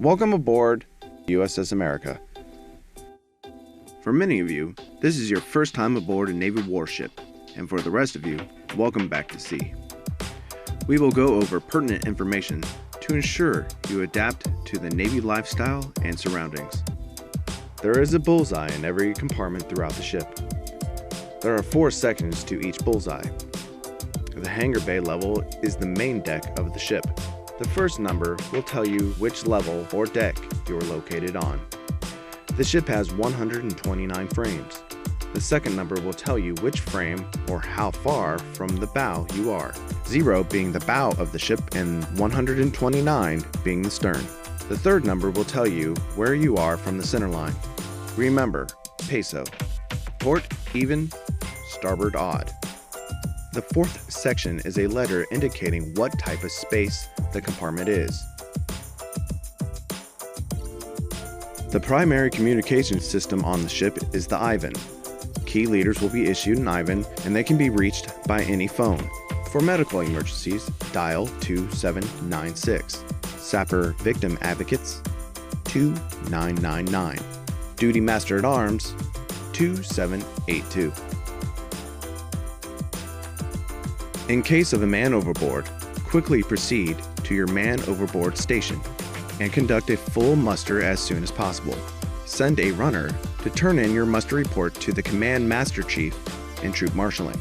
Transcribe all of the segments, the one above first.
Welcome aboard USS America. For many of you, this is your first time aboard a Navy warship, and for the rest of you, welcome back to sea. We will go over pertinent information to ensure you adapt to the Navy lifestyle and surroundings. There is a bullseye in every compartment throughout the ship. There are 4 sections to each bullseye. The hangar bay level is the main deck of the ship. The first number will tell you which level or deck you are located on. The ship has 129 frames. The second number will tell you which frame or how far from the bow you are, 0 being the bow of the ship and 129 being the stern. The third number will tell you where you are from the center line. Remember, peso, port even, starboard odd. The 4th section is a letter indicating what type of space the compartment is. The primary communication system on the ship is the IVAN. Key leaders will be issued an IVAN and they can be reached by any phone. For medical emergencies, dial 2796. Sapper Victim Advocates, 2999. Duty Master at Arms, 2782. In case of a man overboard, quickly proceed to your man overboard station and conduct a full muster as soon as possible. Send a runner to turn in your muster report to the Command Master Chief in troop marshaling.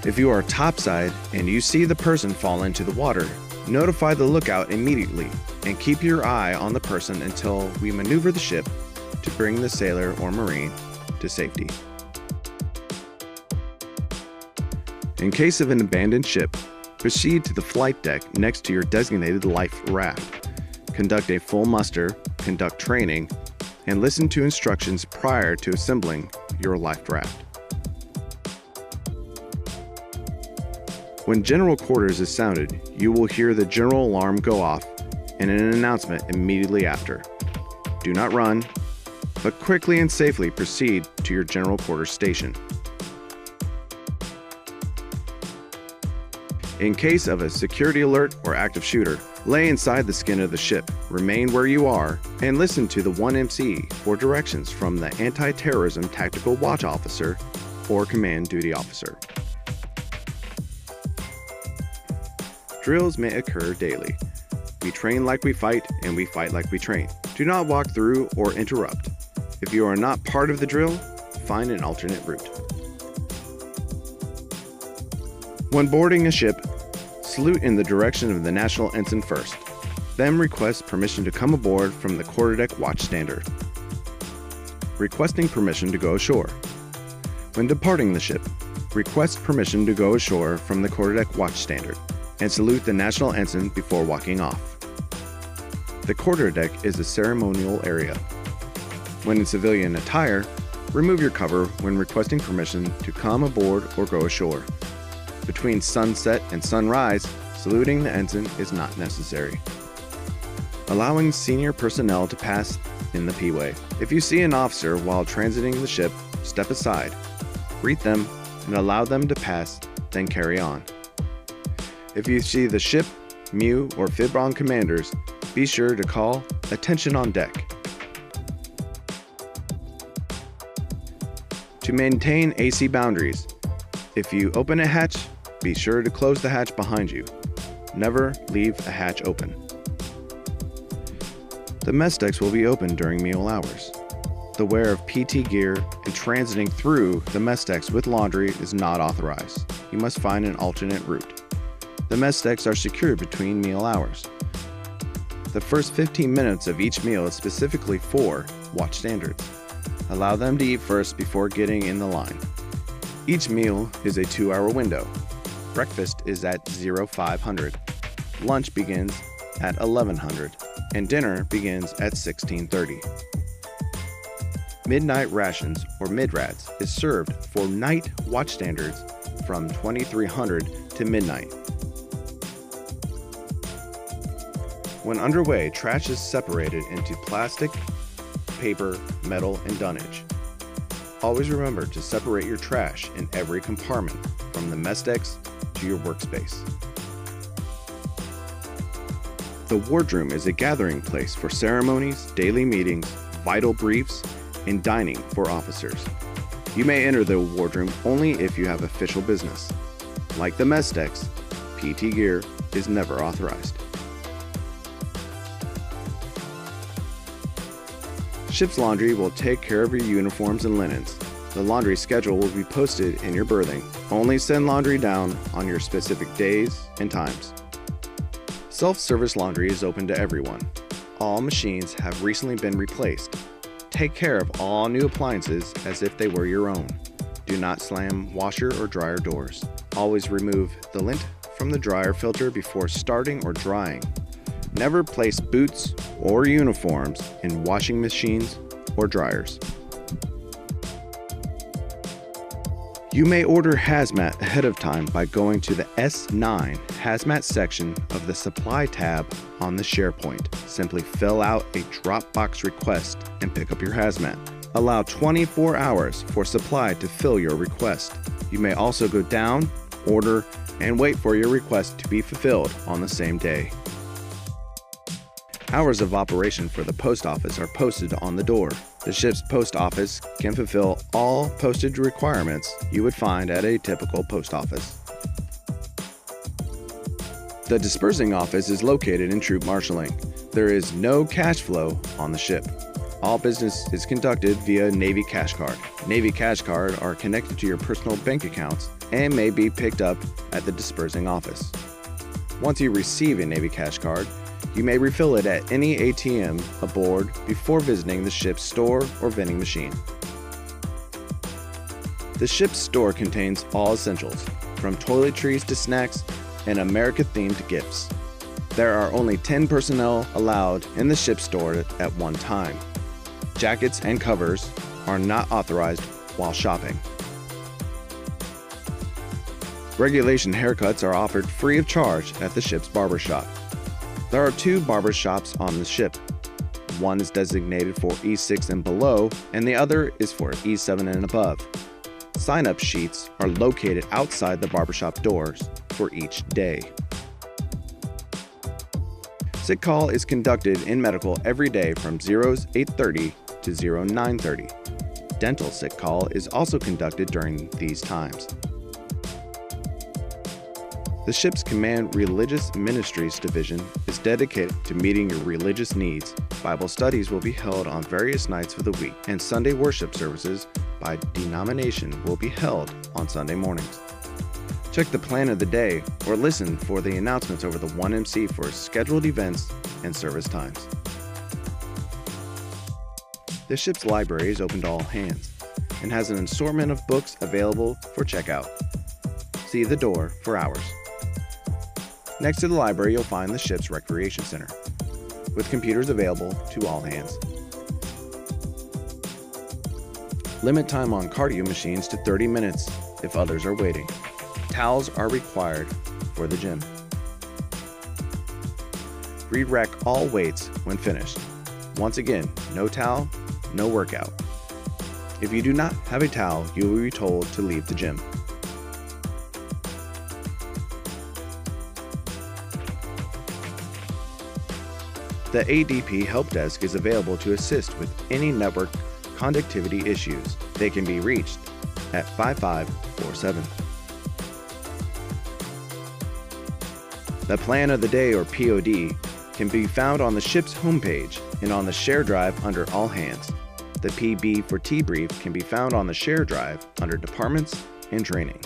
If you are topside and you see the person fall into the water, notify the lookout immediately and keep your eye on the person until we maneuver the ship to bring the sailor or Marine to safety. In case of an abandoned ship, proceed to the flight deck next to your designated life raft. Conduct a full muster, conduct training, and listen to instructions prior to assembling your life raft. When general quarters is sounded, you will hear the general alarm go off and an announcement immediately after. Do not run, but quickly and safely proceed to your general quarters station. In case of a security alert or active shooter, lay inside the skin of the ship, remain where you are, and listen to the 1MC for directions from the Anti-Terrorism Tactical Watch Officer or Command Duty Officer. Drills may occur daily. We train like we fight, and we fight like we train. Do not walk through or interrupt. If you are not part of the drill, find an alternate route. When boarding a ship, salute in the direction of the National Ensign first, then request permission to come aboard from the quarterdeck watch standard. Requesting permission to go ashore. When departing the ship, request permission to go ashore from the quarterdeck watch standard and salute the National Ensign before walking off. The quarterdeck is a ceremonial area. When in civilian attire, remove your cover when requesting permission to come aboard or go ashore. Between sunset and sunrise, saluting the ensign is not necessary. Allowing senior personnel to pass in the P-way. If you see an officer while transiting the ship, step aside, greet them, and allow them to pass, then carry on. If you see the ship, MEU, or FIBRON commanders, be sure to call attention on deck. To maintain AC boundaries, if you open a hatch, be sure to close the hatch behind you. Never leave a hatch open. The mess decks will be open during meal hours. The wear of PT gear and transiting through the mess decks with laundry is not authorized. You must find an alternate route. The mess decks are secured between meal hours. The first 15 minutes of each meal is specifically for watch standards. Allow them to eat first before getting in the line. Each meal is a 2-hour window. Breakfast is at 0500. Lunch begins at 1100, and dinner begins at 1630. Midnight rations, or midrads, is served for night watch standards from 2300 to midnight. When underway, trash is separated into plastic, paper, metal, and dunnage. Always remember to separate your trash in every compartment, from the mess decks to your workspace. The wardroom is a gathering place for ceremonies, daily meetings, vital briefs, and dining for officers. You may enter the wardroom only if you have official business. Like the mess decks, PT gear is never authorized. Ship's laundry will take care of your uniforms and linens. The laundry schedule will be posted in your berthing. Only send laundry down on your specific days and times. Self-service laundry is open to everyone. All machines have recently been replaced. Take care of all new appliances as if they were your own. Do not slam washer or dryer doors. Always remove the lint from the dryer filter before starting or drying. Never place boots or uniforms in washing machines or dryers. You may order hazmat ahead of time by going to the S9 hazmat section of the supply tab on the SharePoint. Simply fill out a Dropbox request and pick up your hazmat. Allow 24 hours for supply to fill your request. You may also go down, order, and wait for your request to be fulfilled on the same day. Hours of operation for the post office are posted on the door. The ship's post office can fulfill all postage requirements you would find at a typical post office. The dispersing office is located in troop marshaling. There is no cash flow on the ship. All business is conducted via Navy cash card. Navy cash card are connected to your personal bank accounts and may be picked up at the dispersing office. Once you receive a Navy cash card, you may refill it at any ATM aboard before visiting the ship's store or vending machine. The ship's store contains all essentials, from toiletries to snacks and America-themed gifts. There are only 10 personnel allowed in the ship's store at one time. Jackets and covers are not authorized while shopping. Regulation haircuts are offered free of charge at the ship's barbershop. There are 2 barber shops on the ship. One is designated for E6 and below, and the other is for E7 and above. Sign-up sheets are located outside the barbershop doors for each day. Sick call is conducted in medical every day from 08:30 to 09:30. Dental sick call is also conducted during these times. The ship's Command Religious Ministries Division is dedicated to meeting your religious needs. Bible studies will be held on various nights of the week, and Sunday worship services by denomination will be held on Sunday mornings. Check the plan of the day or listen for the announcements over the 1MC for scheduled events and service times. The ship's library is open to all hands and has an assortment of books available for checkout. See the door for hours. Next to the library, you'll find the ship's recreation center, with computers available to all hands. Limit time on cardio machines to 30 minutes if others are waiting. Towels are required for the gym. Re-rack all weights when finished. Once again, no towel, no workout. If you do not have a towel, you will be told to leave the gym. The ADP Help Desk is available to assist with any network conductivity issues. They can be reached at 5547. The Plan of the Day, or POD, can be found on the ship's homepage and on the share drive under All Hands. The PB for T Brief can be found on the share drive under Departments and Training.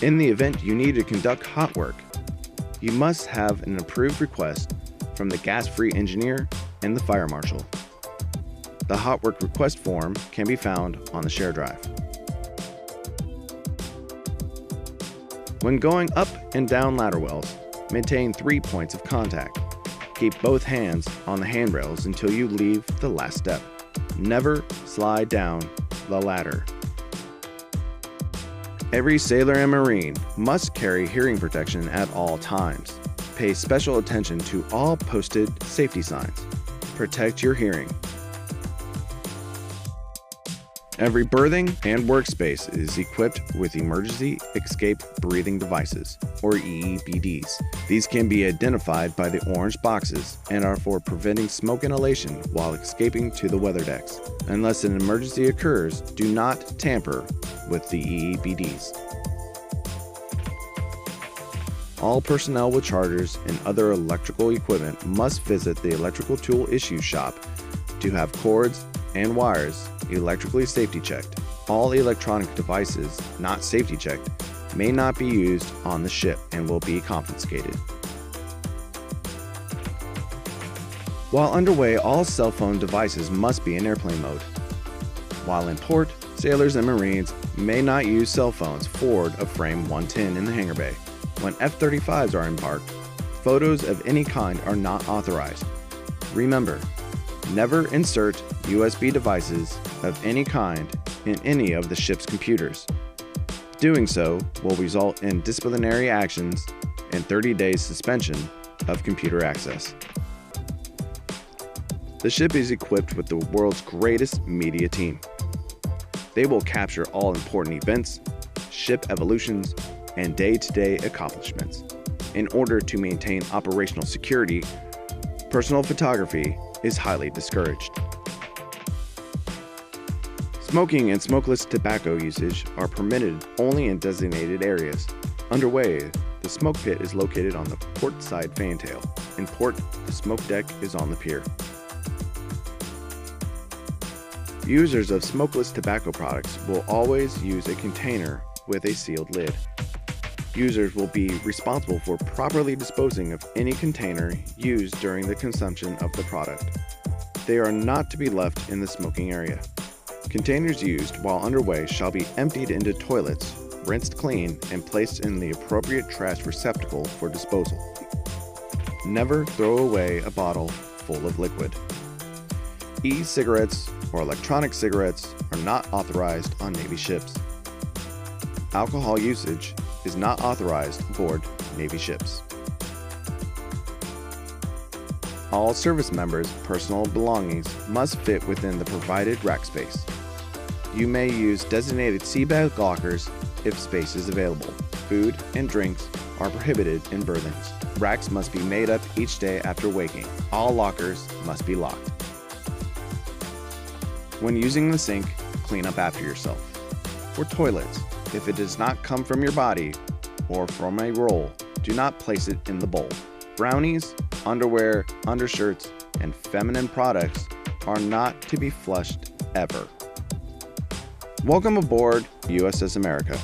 In the event you need to conduct hot work, you must have an approved request from the gas-free engineer and the fire marshal. The hot work request form can be found on the share drive. When going up and down ladder wells, maintain 3 points of contact. Keep both hands on the handrails until you leave the last step. Never slide down the ladder. Every sailor and Marine must carry hearing protection at all times. Pay special attention to all posted safety signs. Protect your hearing. Every berthing and workspace is equipped with emergency escape breathing devices, or EEBDs. These can be identified by the orange boxes and are for preventing smoke inhalation while escaping to the weather decks. Unless an emergency occurs, do not tamper with the EEBDs. All personnel with chargers and other electrical equipment must visit the electrical tool issue shop to have cords and wires electrically safety checked. All electronic devices not safety checked may not be used on the ship and will be confiscated. While underway, all cell phone devices must be in airplane mode. While in port, sailors and Marines may not use cell phones forward of frame 110 in the hangar bay. When F-35s are embarked, photos of any kind are not authorized. Remember, never insert USB devices of any kind in any of the ship's computers. Doing so will result in disciplinary actions and 30 days suspension of computer access. The ship is equipped with the world's greatest media team. They will capture all important events, ship evolutions, and day-to-day accomplishments. In order to maintain operational security, personal photography is highly discouraged. Smoking and smokeless tobacco usage are permitted only in designated areas. Underway, the smoke pit is located on the port side fantail. In port, the smoke deck is on the pier. Users of smokeless tobacco products will always use a container with a sealed lid. Users will be responsible for properly disposing of any container used during the consumption of the product. They are not to be left in the smoking area. Containers used while underway shall be emptied into toilets, rinsed clean, and placed in the appropriate trash receptacle for disposal. Never throw away a bottle full of liquid. E-cigarettes or electronic cigarettes are not authorized on Navy ships. Alcohol usage is not authorized aboard Navy ships. All service members' personal belongings must fit within the provided rack space. You may use designated seabag lockers if space is available. Food and drinks are prohibited in berthings. Racks must be made up each day after waking. All lockers must be locked. When using the sink, clean up after yourself. For toilets, if it does not come from your body or from a roll, do not place it in the bowl. Brownies, underwear, undershirts, and feminine products are not to be flushed ever. Welcome aboard USS America.